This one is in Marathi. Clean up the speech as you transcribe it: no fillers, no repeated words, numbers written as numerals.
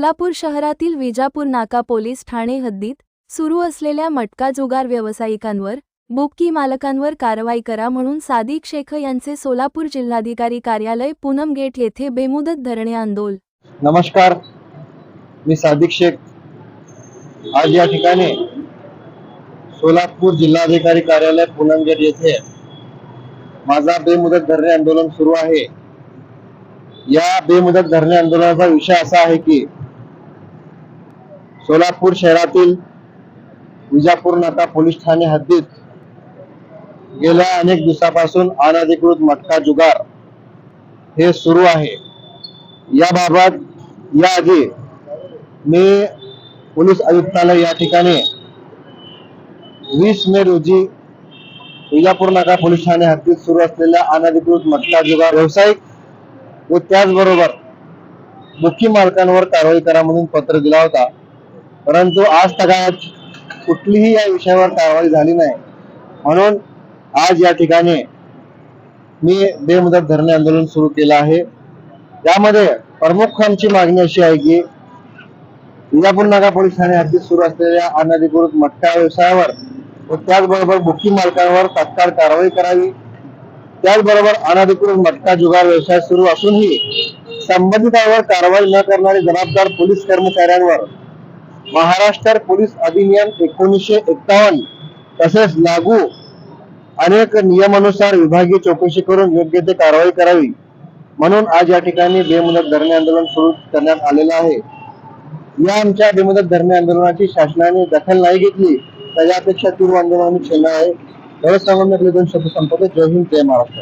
सोलापूर शहरातील विजापूर नाका पोलीस ठाणे हद्दीत सुरू असलेल्या मटका जुगार व्यावसायिकांवर, बुकी मालकांवर कारवाई करा म्हणून सादिक शेख यांचे सोलापूर जिल्हाधिकारी कार्यालय पूनम गेट येथे बेमुदत धरणे आंदोलन। नमस्कार, मी सादिक शेख आज या ठिकाणी सोलापूर जिल्हाधिकारी कार्यालय पूनम गेट येथे माझा बेमुदत धरणे आंदोलन सुरू आहे। या बेमुदत धरणे आंदोलनाचा विषय असा आहे की सोलापूर शहरातील विजापूर नाका पोलीस ठाणे हद्दीत गेल्या अनेक दिवसापासून अनधिकृत मटका जुगार हे सुरू आहे। याबाबत याआधी मी पोलीस आयुक्तालय या ठिकाणी 20 मे रोजी विजापूर नाका पोलीस ठाणे हद्दीत सुरू असलेल्या अनधिकृत मटका जुगार व्यावसायिक व त्याचबरोबर बुकी मालकांवर कारवाई करा म्हणून पत्र दिला होता, परंतु आज तगायत कुठलीही या विषयावर कारवाई झाली नाही। म्हणून आज या ठिकाणी मी बेमुदत धरणे आंदोलन सुरू केलं आहे। यामध्ये प्रमुख आमची मागणी अशी आहे की विजापूर नाका पोलीस ठाणे हद्दीत सुरू असलेल्या अनधिकृत मटका व्यवसायावर व त्याचबरोबर बुकी मालकांवर तात्काळ कारवाई करावी। त्याचबरोबर अनधिकृत मटका जुगार व्यवसाय सुरू असूनही संबंधितांवर कारवाई न करणारे जबाबदार पोलीस कर्मचाऱ्यांवर महाराष्ट्र पोलीस अधिनियम 1951 तसेच लागू अनेक नियमानुसार विभागीय चौकशी करून योग्य ते कारवाई करावी म्हणून आज या ठिकाणी बेमुदत धरणे आंदोलन सुरू करण्यात आलेलं आहे। या आमच्या बेमुदत धरणे आंदोलनाची शासनाने दखल नाही घेतली तर यापेक्षा तीव्र आंदोलन आम्ही छेडणार आहे। एवढंच सांगून मी आपले 2 शब्द संपवतो। जय हिंद, जय महाराष्ट्र।